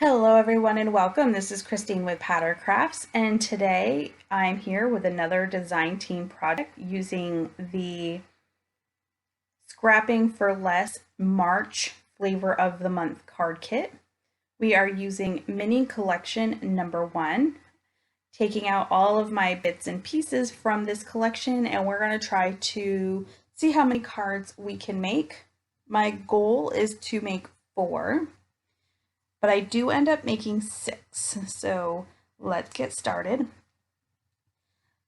Hello everyone and welcome. This is Christine with Patter Crafts, and today I'm here with another design team project using the Scrapping for Less March Flavor of the Month card kit. We are using mini collection number 1, taking out all of my bits and pieces from this collection, and we're going to try to see how many cards we can make. My goal is to make 4. But I do end up making 6. So let's get started.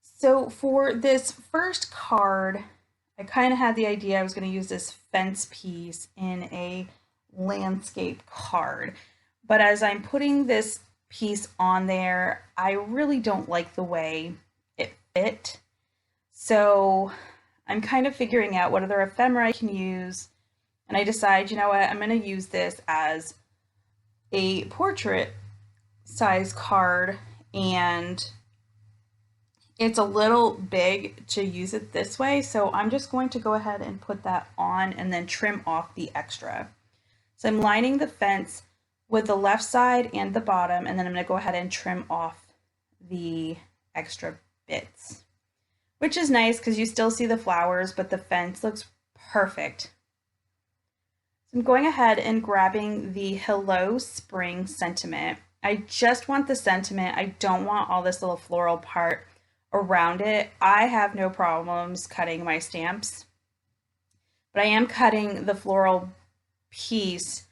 So for this first card, I kind of had the idea I was going to use this fence piece in a landscape card. But as I'm putting this piece on there, I really don't like the way it fit. So I'm kind of figuring out what other ephemera I can use. And I decide, you know what, I'm going to use this as a portrait size card, and it's a little big to use it this way, so I'm just going to go ahead and put that on and then trim off the extra. So I'm lining the fence with the left side and the bottom, and then I'm going to go ahead and trim off the extra bits, which is nice because you still see the flowers, but the fence looks perfect. I'm going ahead and grabbing the Hello Spring sentiment. I just want the sentiment. I don't want all this little floral part around it. I have no problems cutting my stamps, but I am cutting the floral piece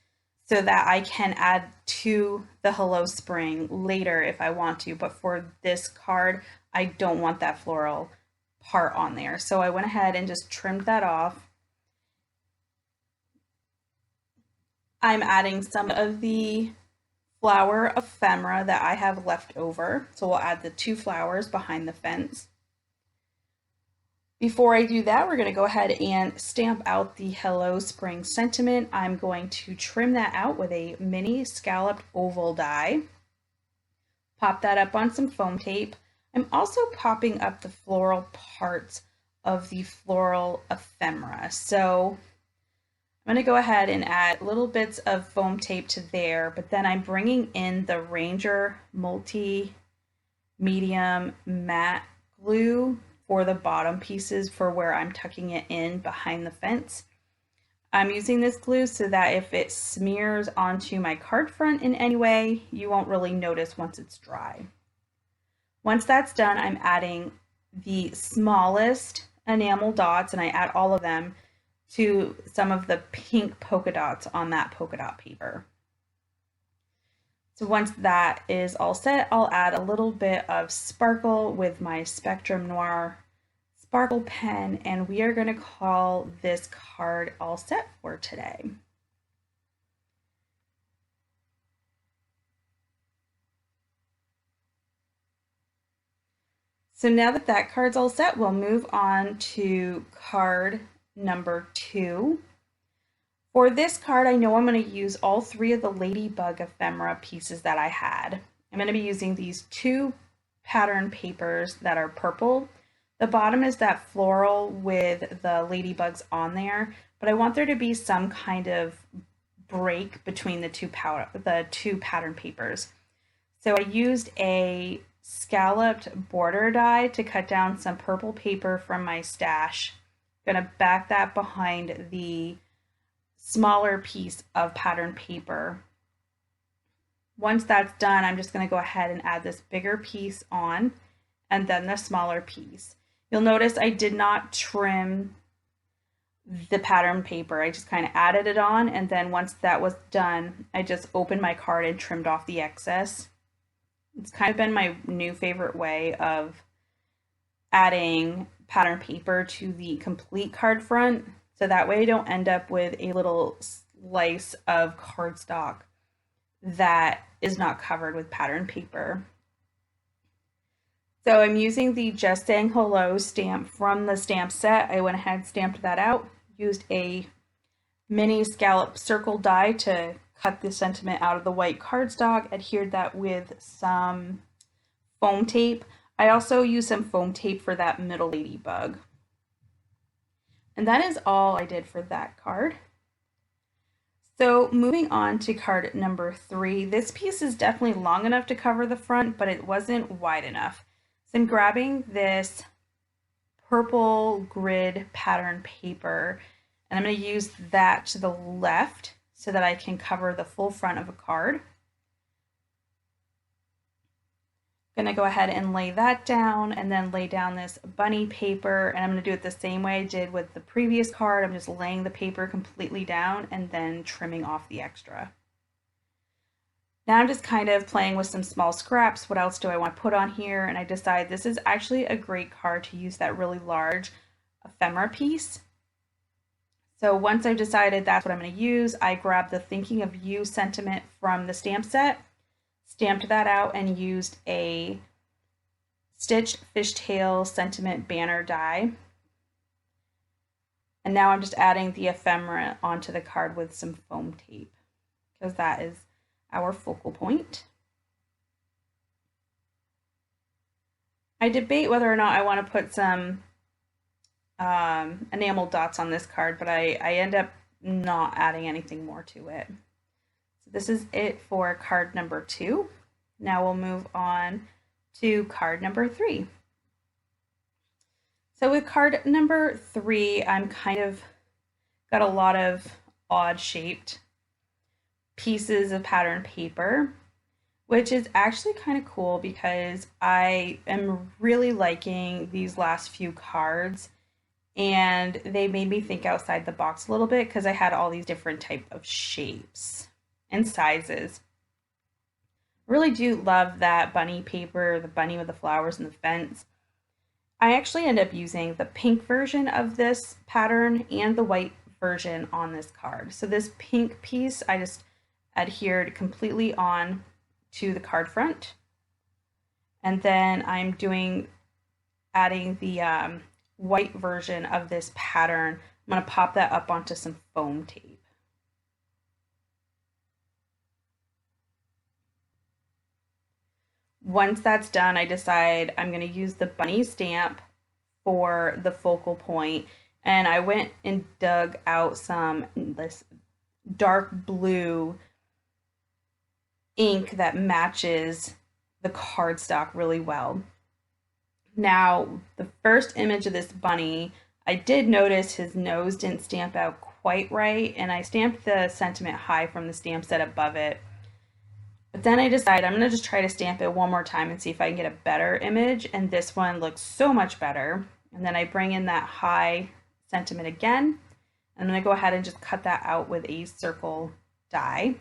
so that I can add to the Hello Spring later if I want to. But for this card, I don't want that floral part on there. So I went ahead and just trimmed that off. I'm adding some of the flower ephemera that I have left over. So we'll add the 2 flowers behind the fence. Before I do that, we're going to go ahead and stamp out the Hello Spring sentiment. I'm going to trim that out with a mini scalloped oval die. Pop that up on some foam tape. I'm also popping up the floral parts of the floral ephemera. So I'm going to go ahead and add little bits of foam tape to there, but then I'm bringing in the Ranger Multi-Medium Matte Glue for the bottom pieces for where I'm tucking it in behind the fence. I'm using this glue so that if it smears onto my card front in any way, you won't really notice once it's dry. Once that's done, I'm adding the smallest enamel dots, and I add all of them to some of the pink polka dots on that polka dot paper. So once that is all set, I'll add a little bit of sparkle with my Spectrum Noir sparkle pen, and we are going to call this card all set for today. So now that that card's all set, we'll move on to card number 2. For this card, I know I'm going to use all 3 of the ladybug ephemera pieces that I had. I'm going to be using these 2 pattern papers that are purple. The bottom is that floral with the ladybugs on there, but I want there to be some kind of break between the two pattern papers. So I used a scalloped border die to cut down some purple paper from my stash. I'm going to back that behind the smaller piece of pattern paper. Once that's done, I'm just going to go ahead and add this bigger piece on and then the smaller piece. You'll notice I did not trim the pattern paper. I just kind of added it on, and then once that was done, I just opened my card and trimmed off the excess. It's kind of been my new favorite way of adding pattern paper to the complete card front, so that way I don't end up with a little slice of cardstock that is not covered with pattern paper. So I'm using the Just Saying Hello stamp from the stamp set. I went ahead and stamped that out, used a mini scallop circle die to cut the sentiment out of the white cardstock, adhered that with some foam tape. I also used some foam tape for that middle ladybug. And that is all I did for that card. So moving on to card number 3, this piece is definitely long enough to cover the front, but it wasn't wide enough. So I'm grabbing this purple grid pattern paper, and I'm going to use that to the left so that I can cover the full front of a card. I'm going to go ahead and lay that down and then lay down this bunny paper, and I'm going to do it the same way I did with the previous card. I'm just laying the paper completely down and then trimming off the extra. Now I'm just kind of playing with some small scraps. What else do I want to put on here? And I decide this is actually a great card to use that really large ephemera piece. So once I've decided that's what I'm going to use, I grab the Thinking of You sentiment from the stamp set, stamped that out, and used a stitched fishtail sentiment banner die. And now I'm just adding the ephemera onto the card with some foam tape, because that is our focal point. I debate whether or not I want to put some enamel dots on this card, but I end up not adding anything more to it. So this is it for card number 2. Now we'll move on to card number 3. So with card number 3, I'm kind of got a lot of odd shaped pieces of pattern paper, which is actually kind of cool because I am really liking these last few cards, and they made me think outside the box a little bit because I had all these different type of shapes and sizes. Really do love that bunny paper, the bunny with the flowers and the fence. I actually end up using the pink version of this pattern and the white version on this card. So this pink piece I just adhered completely on to the card front, and then I'm adding the white version of this pattern. I'm going to pop that up onto some foam tape. Once that's done, I decide I'm going to use the bunny stamp for the focal point, and I went and dug out this dark blue ink that matches the cardstock really well. Now, the first image of this bunny, I did notice his nose didn't stamp out quite right, and I stamped the sentiment high from the stamp set above it. But then I decided I'm going to just try to stamp it one more time and see if I can get a better image, and this one looks so much better. And then I bring in that high sentiment again. I'm going to go ahead and just cut that out with a circle die.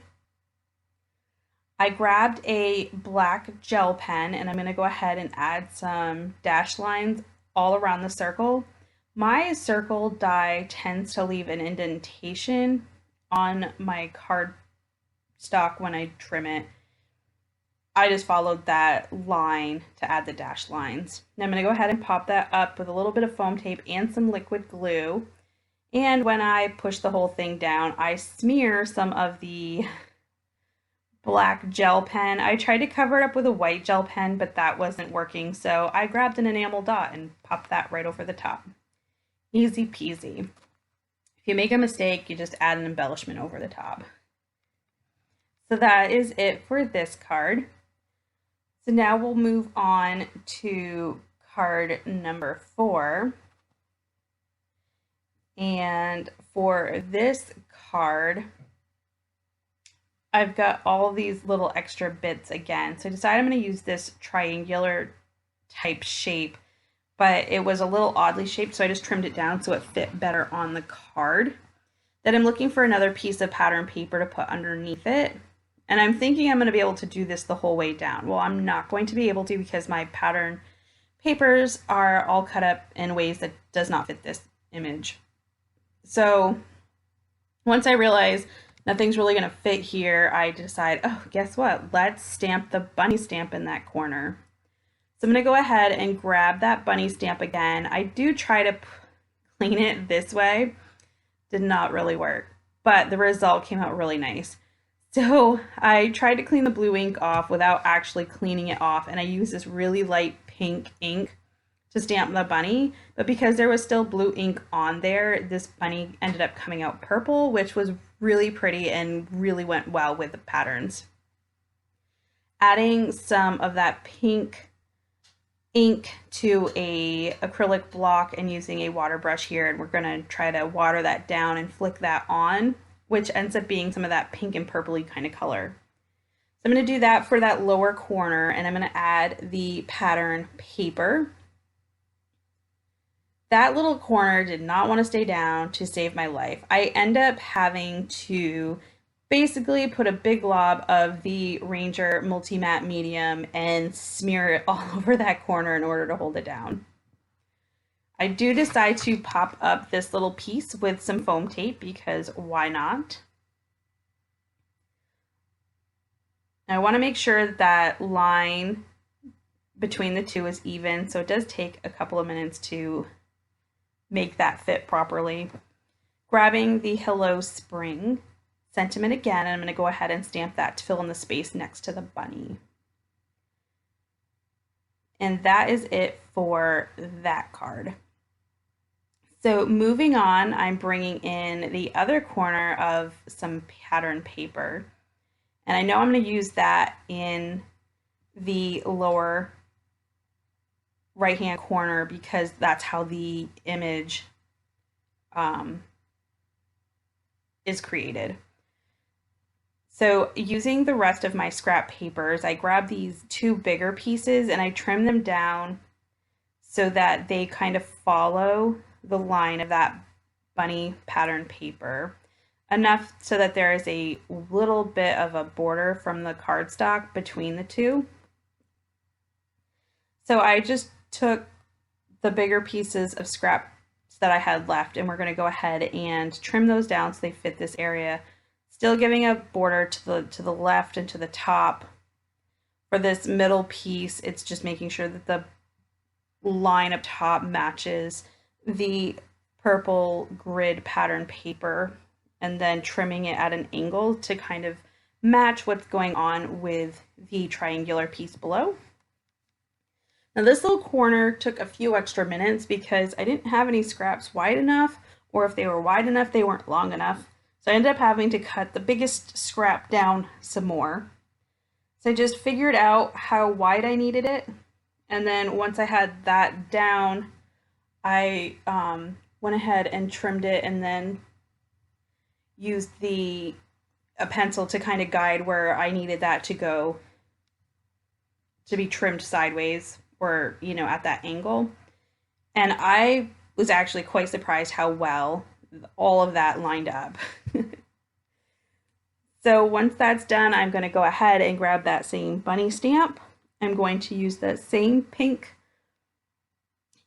I grabbed a black gel pen, and I'm going to go ahead and add some dash lines all around the circle. My circle die tends to leave an indentation on my card stock when I trim it. I just followed that line to add the dash lines. Now I'm going to go ahead and pop that up with a little bit of foam tape and some liquid glue. And when I push the whole thing down, I smear some of the black gel pen. I tried to cover it up with a white gel pen, but that wasn't working. So I grabbed an enamel dot and popped that right over the top. Easy peasy. If you make a mistake, you just add an embellishment over the top. So that is it for this card. So now we'll move on to card number 4. And for this card, I've got all these little extra bits again. So I decided I'm going to use this triangular type shape, but it was a little oddly shaped, so I just trimmed it down so it fit better on the card. Then I'm looking for another piece of pattern paper to put underneath it. And I'm thinking I'm going to be able to do this the whole way down. Well, I'm not going to be able to because my pattern papers are all cut up in ways that does not fit this image. So once I realize nothing's really going to fit here, I decide, oh, guess what? Let's stamp the bunny stamp in that corner. So I'm going to go ahead and grab that bunny stamp again. I do try to clean it this way. Did not really work, but the result came out really nice. So I tried to clean the blue ink off without actually cleaning it off, and I used this really light pink ink to stamp the bunny, but because there was still blue ink on there, this bunny ended up coming out purple, which was really pretty and really went well with the patterns. Adding some of that pink ink to a acrylic block and using a water brush here, and we're going to try to water that down and flick that on, which ends up being some of that pink and purpley kind of color. So I'm going to do that for that lower corner, and I'm going to add the pattern paper. That little corner did not want to stay down to save my life. I end up having to basically put a big glob of the Ranger Multi-Matte Medium and smear it all over that corner in order to hold it down. I do decide to pop up this little piece with some foam tape because why not? I want to make sure that line between the two is even, so it does take a couple of minutes to make that fit properly. Grabbing the Hello Spring sentiment again, and I'm going to go ahead and stamp that to fill in the space next to the bunny. And that is it for that card. So moving on, I'm bringing in the other corner of some pattern paper. And I know I'm going to use that in the lower right-hand corner because that's how the image is created. So using the rest of my scrap papers, I grab these two bigger pieces and I trim them down so that they kind of follow the line of that bunny pattern paper, enough so that there is a little bit of a border from the cardstock between the two. So I just took the bigger pieces of scraps that I had left, and we're going to go ahead and trim those down so they fit this area, still giving a border to the left and to the top. For this middle piece, it's just making sure that the line up top matches the purple grid pattern paper, and then trimming it at an angle to kind of match what's going on with the triangular piece below. Now this little corner took a few extra minutes because I didn't have any scraps wide enough, or if they were wide enough, they weren't long enough. So I ended up having to cut the biggest scrap down some more. So I just figured out how wide I needed it. And then once I had that down, I went ahead and trimmed it and then used a pencil to kind of guide where I needed that to go to be trimmed sideways, or, you know, at that angle. And I was actually quite surprised how well all of that lined up. So once that's done, I'm going to go ahead and grab that same bunny stamp. I'm going to use that same pink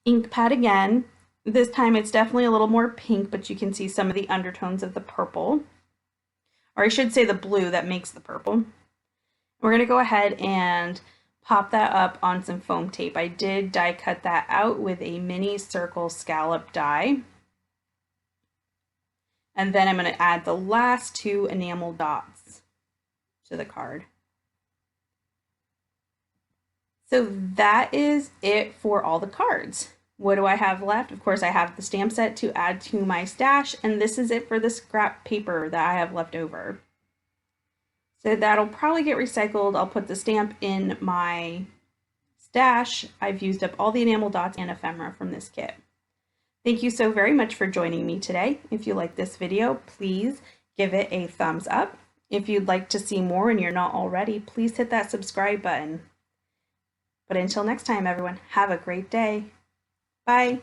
ink pad again. This time it's definitely a little more pink, but you can see some of the undertones of the purple, or I should say the blue that makes the purple. We're going to go ahead and pop that up on some foam tape. I did die cut that out with a mini circle scallop die. And then I'm going to add the last two enamel dots to the card. So that is it for all the cards. What do I have left? Of course, I have the stamp set to add to my stash, and this is it for the scrap paper that I have left over. So that'll probably get recycled. I'll put the stamp in my stash. I've used up all the enamel dots and ephemera from this kit. Thank you so very much for joining me today. If you like this video, please give it a thumbs up. If you'd like to see more and you're not already, please hit that subscribe button. But until next time, everyone, have a great day. Bye.